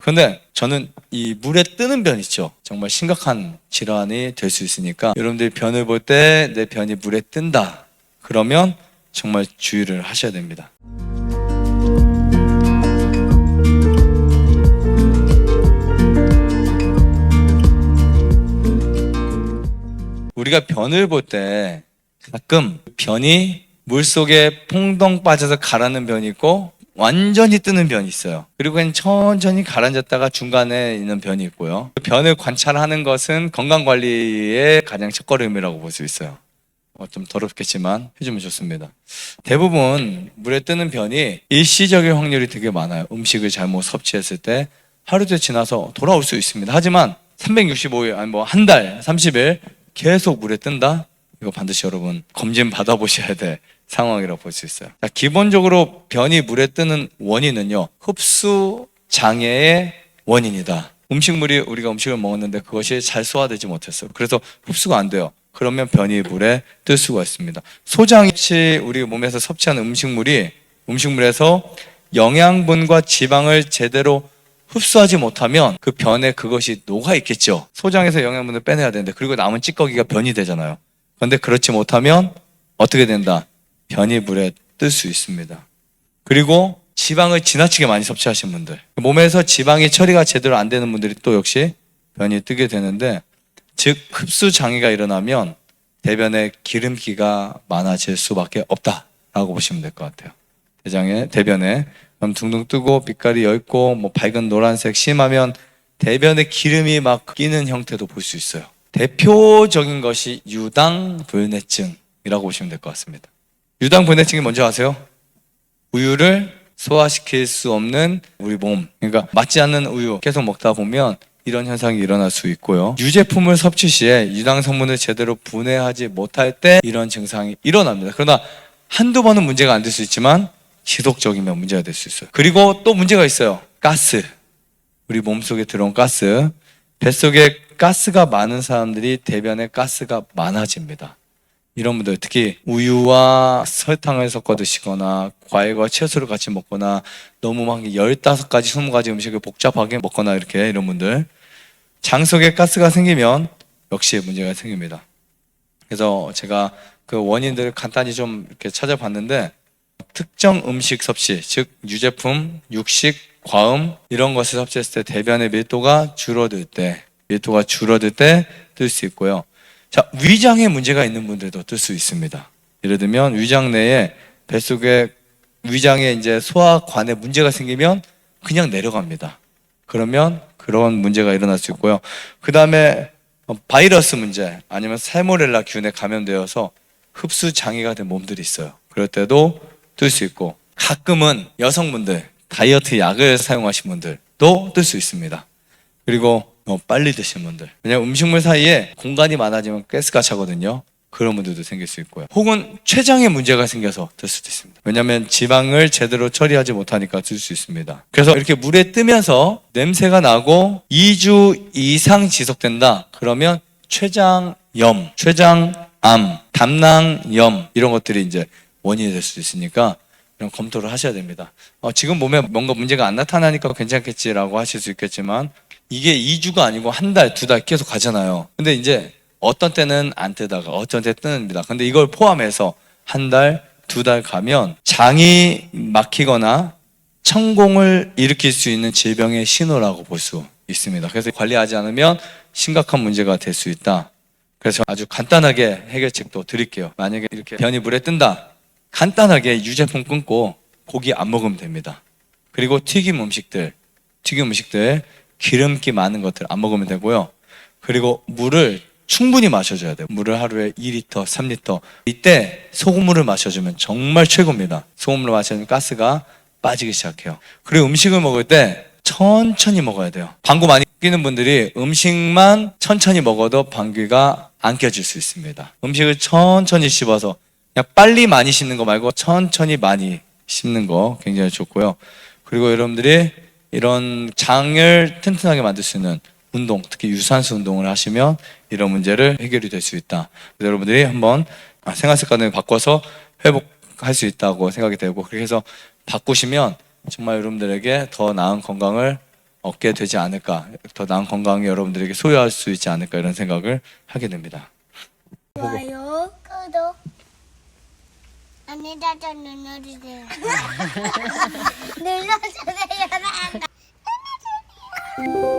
근데 저는 이 물에 뜨는 변 있죠. 정말 심각한 질환이 될 수 있으니까 여러분들이 변을 볼 때 내 변이 물에 뜬다. 그러면 정말 주의를 하셔야 됩니다. 우리가 변을 볼 때 가끔 변이 물속에 퐁덩 빠져서 가라앉는 변이 있고 완전히 뜨는 변이 있어요. 그리고 그냥 천천히 가라앉았다가 중간에 있는 변이 있고요. 변을 관찰하는 것은 건강관리의 가장 첫걸음이라고 볼 수 있어요. 좀 더럽겠지만 해주면 좋습니다. 대부분 물에 뜨는 변이 일시적인 확률이 되게 많아요. 음식을 잘못 섭취했을 때 하루도 지나서 돌아올 수 있습니다. 하지만 365일 아니 뭐 한 달 30일 계속 물에 뜬다? 이거 반드시 여러분 검진 받아보셔야 될 상황이라고 볼 수 있어요. 자, 기본적으로 변이 물에 뜨는 원인은요, 흡수 장애의 원인이다. 우리가 음식을 먹었는데 그것이 잘 소화되지 못했어요. 그래서 흡수가 안 돼요. 그러면 변이 물에 뜰 수가 있습니다. 소장이 우리 몸에서 섭취하는 음식물에서 영양분과 지방을 제대로 흡수하지 못하면 그 변에 그것이 녹아 있겠죠. 소장에서 영양분을 빼내야 되는데 그리고 남은 찌꺼기가 변이 되잖아요. 그런데 그렇지 못하면 어떻게 된다? 변이 물에 뜰 수 있습니다. 그리고 지방을 지나치게 많이 섭취하신 분들, 몸에서 지방이 처리가 제대로 안 되는 분들이 또 역시 변이 뜨게 되는데, 즉 흡수 장애가 일어나면 대변에 기름기가 많아질 수밖에 없다라고 보시면 될 것 같아요. 대변에 그럼 둥둥 뜨고 빛깔이 엷고 뭐 밝은 노란색, 심하면 대변에 기름이 막 끼는 형태도 볼 수 있어요. 대표적인 것이 유당불내증이라고 보시면 될 것 같습니다. 유당불내증이 뭔지 아세요? 우유를 소화시킬 수 없는 우리 몸, 그러니까 맞지 않는 우유 계속 먹다 보면 이런 현상이 일어날 수 있고요. 유제품을 섭취 시에 유당 성분을 제대로 분해하지 못할 때 이런 증상이 일어납니다. 그러나 한두 번은 문제가 안 될 수 있지만 지속적이면 문제가 될 수 있어요. 그리고 또 문제가 있어요. 가스. 우리 몸속에 들어온 가스. 뱃속에 가스가 많은 사람들이 대변에 가스가 많아집니다. 이런 분들, 특히 우유와 설탕을 섞어 드시거나 과일과 채소를 같이 먹거나 너무 막 15가지, 20가지 음식을 복잡하게 먹거나 이런 분들, 장 속에 가스가 생기면 역시 문제가 생깁니다. 그래서 제가 그 원인들을 간단히 좀 이렇게 찾아봤는데, 특정 음식 섭취, 즉 유제품, 육식, 과음 이런 것을 섭취했을 때 대변의 밀도가 줄어들 때 뜰 수 있고요. 자, 위장에 문제가 있는 분들도 뜰 수 있습니다. 예를 들면 위장 내에 뱃속에 위장에 이제 소화관에 문제가 생기면 그냥 내려갑니다. 그러면 그런 문제가 일어날 수 있고요. 그 다음에 바이러스 문제 아니면 살모넬라 균에 감염되어서 흡수 장애가 된 몸들이 있어요. 그럴 때도 뜰 수 있고, 가끔은 여성분들 다이어트 약을 사용하신 분들도 뜰 수 있습니다. 그리고 빨리 드신 분들, 왜냐면 음식물 사이에 공간이 많아지면 가스가 차거든요. 그런 분들도 생길 수 있고요. 혹은 췌장에 문제가 생겨서 뜰 수도 있습니다. 왜냐하면 지방을 제대로 처리하지 못하니까 뜰 수 있습니다. 그래서 이렇게 물에 뜨면서 냄새가 나고 2주 이상 지속된다 그러면 췌장염, 췌장암, 담낭염 이런 것들이 이제 원인이 될 수도 있으니까 이런 검토를 하셔야 됩니다. 지금 몸에 뭔가 문제가 안 나타나니까 괜찮겠지라고 하실 수 있겠지만, 이게 2주가 아니고 한 달, 2달 계속 가잖아요. 근데 이제 어떤 때는 안 뜨다가 어떤 때 뜨는니다. 근데 이걸 포함해서 한 달, 2달 가면 장이 막히거나 천공을 일으킬 수 있는 질병의 신호라고 볼 수 있습니다. 그래서 관리하지 않으면 심각한 문제가 될 수 있다. 그래서 아주 간단하게 해결책도 드릴게요. 만약에 이렇게 변이 물에 뜬다, 간단하게 유제품 끊고 고기 안 먹으면 됩니다. 그리고 튀김 음식들 기름기 많은 것들 안 먹으면 되고요. 그리고 물을 충분히 마셔줘야 돼요. 물을 하루에 2리터, 3리터. 이때 소금물을 마셔주면 정말 최고입니다. 소금물을 마시면 가스가 빠지기 시작해요. 그리고 음식을 먹을 때 천천히 먹어야 돼요. 방귀 많이 뀌는 분들이 음식만 천천히 먹어도 방귀가 안 껴질 수 있습니다. 음식을 천천히 씹어서, 그냥 빨리 많이 씹는 거 말고 천천히 많이 씹는 거 굉장히 좋고요. 그리고 여러분들이 이런 장을 튼튼하게 만들 수 있는 운동, 특히 유산소 운동을 하시면 이런 문제를 해결이 될 수 있다. 그래서 여러분들이 한번 생활 습관을 바꿔서 회복할 수 있다고 생각이 되고, 그렇게 해서 바꾸시면 정말 여러분들에게 더 나은 건강을 얻게 되지 않을까, 더 나은 건강을 여러분들에게 소유할 수 있지 않을까 이런 생각을 하게 됩니다. 좋아요, 구독, 안내자전 눌러주세요. 눌러주세요. 눌러주세요.